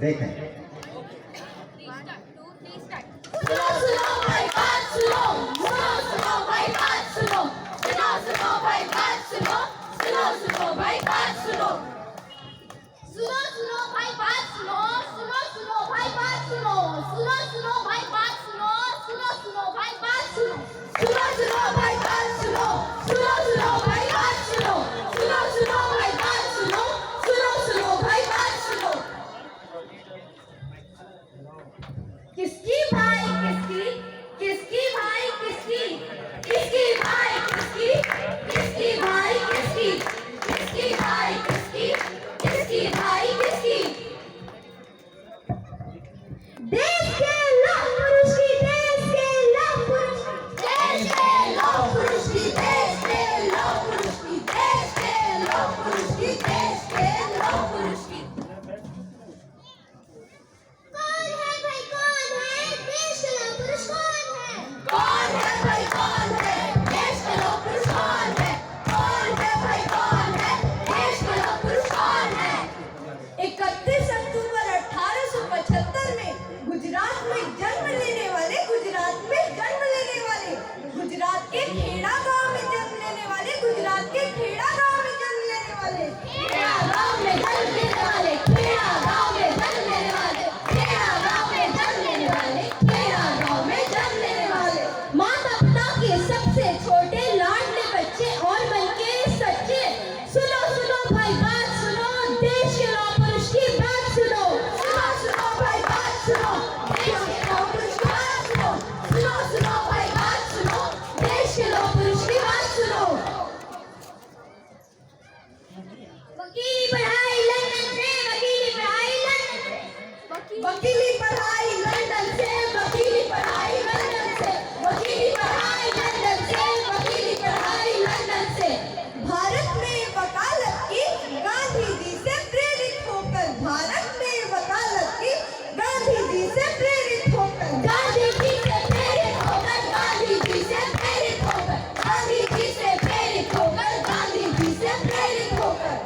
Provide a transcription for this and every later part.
देखें। सुनो सुनो भाई बात सुनो, सुनो सुनो भाई बात सुनो, सुनो सुनो भाई बात सुनो, सुनो सुनो भाई बात सुनो, सुनो सुनो भाई बात सुनो, सुनो सुनो भाई बात सुनो, सुनो सुनो भाई बात सुनो, सुनो सुनो भाई बात सुनो, सुनो सुनो भाई बात सुनो, सुनो सुनो भाई बात सुनो, सुनो सुनो भाई बात सुनो, सुनो सुनो भाई बात सुनो। किसकी भाई किसकी, किसकी भाई किसकी, किसकी भाई किसकी, किसकी भाई किसकी, किसकी भाई किसकी, किसकी भाई किसकी। देश के लौह पुरुष की, देश के लौह पुरुष, देश के लौह पुरुष की, देश के लौह पुरुष की, देश के लौह पुरुष की, देश के लौह पुरुष की। कौन है भाई कौन है, देश के लौह पुरुष कौन है? कौन है भाई कौन है, देश के लौह पुरुष कौन है? कौन है भाई कौन है, देश के लौह पुरुष कौन है? 31 अक्टूबर 1875 में गुजरात में जन्म लेने वाले, गुजरात में जन्म लेने वाले, गुजरात के खेड़ा गांव में जन्म लेने वाले, गुजरात के खेड़ा गांव में जन्म लेने वाले, खेड़ा गांव में जन्म लेने वाले, खेड़ा गांव में जन्म लेने वाले, खेड़ा गांव में जन्म लेने वाले, खेड़ा गांव में जन्म लेने वाले। माता पिता के सबसे छोटे लाडले बच्चे और बनके सच्चे। सुनो सुनो भाई बात सुनो, देश के लौह पुरुष की बात सुनो, सुनो सुनो भाई बात सुनो, देश के लौह पुरुष की बात सुनो, सुनो सुनो भाई बात सुनो, देश के लौह पुरुष की बात सुनो। वकीली पढ़ाई लंदन से, वकीली पढ़ाई लंदन से, वकीली पढ़ाई लंदन से, वकीली पढ़ाई लंदन से, वकीली पढ़ाई लंदन से, वकीली पढ़ाई लंदन से। भारत में वकालत की गांधी जी से प्रेरित होकर, भारत में वकालत की गांधी जी से प्रेरित होकर, गांधी जी से प्रेरित होकर, गांधी जी से प्रेरित होकर, गांधी जी से प्रेरित होकर, गांधी जी से प्रेरित होकर।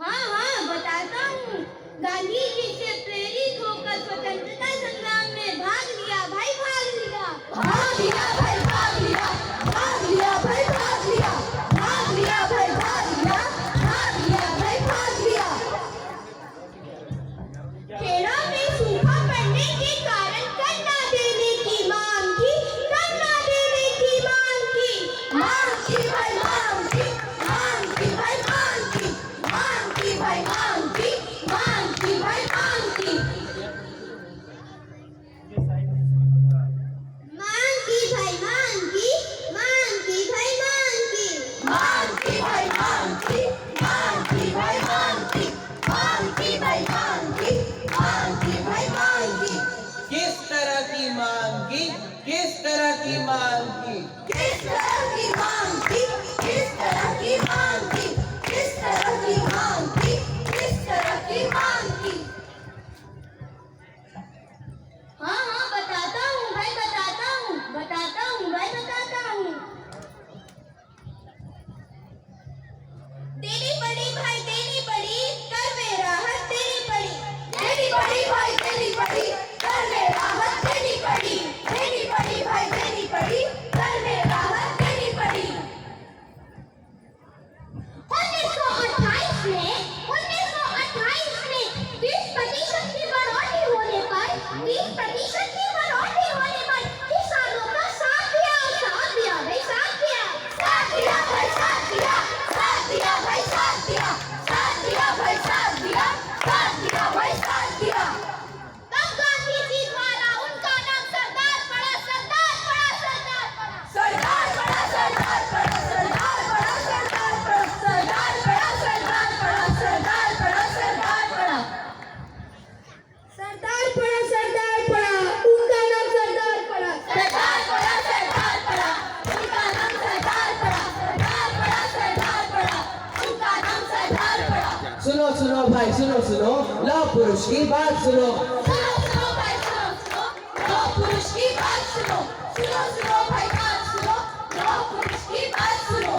हाँ हाँ बताता हूँ। गांधी जी से प्रेरित होकर स्वतंत्रता संग्राम में भाग लिया भाई, भाग लिया, भाग लिया भाई, भाग लिया, भाग लिया भाई, भाग लिया, भाग लिया भाई, भाग लिया, भाग लिया भाई, भाग लिया। खेड़ा में सूखा पड़ने के कारण गन्ना देने की मांग की, गन्ना देने की मांग की, मांग की भाई, मांग की, मांग की भाई, मांग की, मांग की भाई, मांग की, मांग की भाई, मांग की। मांग की भाई, मांग की, मांग की भाई, मांग की, मांग की भाई, मांग की, मांग की भाई, मांग की, मांग की भाई, मांग की, मांग की भाई, मांग की। किस तरह की मांग की, किस तरह की मांग की, किस तरह की मांग की, किस तरह की मांग की, किस तरह की मांग की, किस तरह की मांग की। हाँ हाँ बताता हूँ भाई, बताता हूँ, बताता हूँ भाई, बताता हूँ। देनी पड़ी भाई, देनी पड़ी, कर में राहत देनी पड़ी, देनी पड़ी भाई, देनी पड़ी, कर में राहत देनी पड़ी, देनी पड़ी भाई, देनी पड़ी, कर में राहत देनी पड़ी। 1928 में 20% की बढ़ोतरी होने पर, 20% की बढ़ोतरी होने पर किसानों का साथ दिया, साथ दिया भाई, साथ दिया, साथ दिया भाई, साथ दिया, साथ दिया भाई, साथ दिया, साथ दिया भाई, साथ दिया, साथ दिया भाई, साथ दिया। तब गांधी जी द्वारा उनका नाम सरदार पड़ा, सरदार पड़ा, सरदार पड़ा, सरदार पड़ा, सरदार पड़ा, सरदार पड़ा, सरदार पड़ा, सरदार पड़ा, सरदार पड़ा, सरदार पड़ा, सरदार पड़ा, सरदार पड़ा, सरदार पड़ा, उनका नाम सरदार पड़ा, सरदार पड़ा, सरदार पड़ा, उनका नाम सरदार पड़ा, सरदार पड़ा, सरदार पड़ा, उनका नाम सरदार पड़ा। सुनो सुनो भाई, सुनो सुनो, लौह पुरुष की बात सुनो, सुनो सुनो भाई, सुनो सुनो, लौह पुरुष की बात सुनो, सुनो सुनो भाई, बात सुनो, लौह पुरुष की बात सुनो।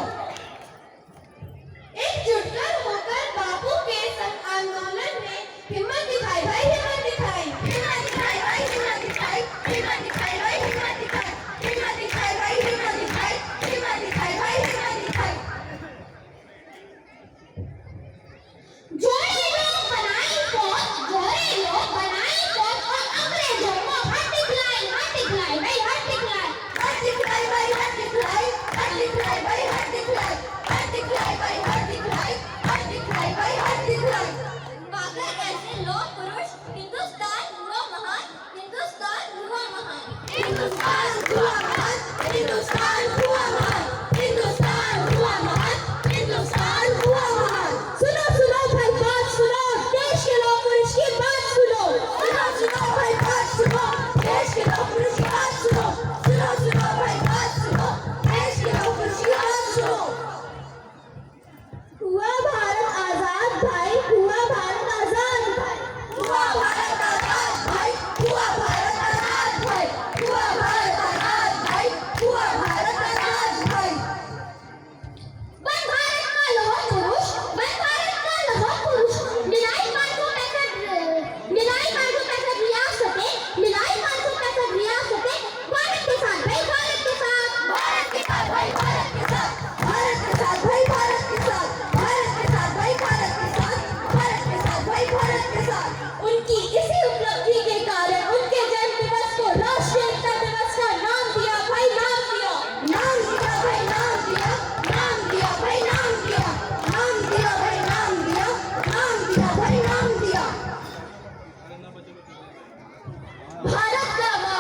एकजुट होकर बापू के संग आंदोलन हिंदुस्तान जिंदाबाद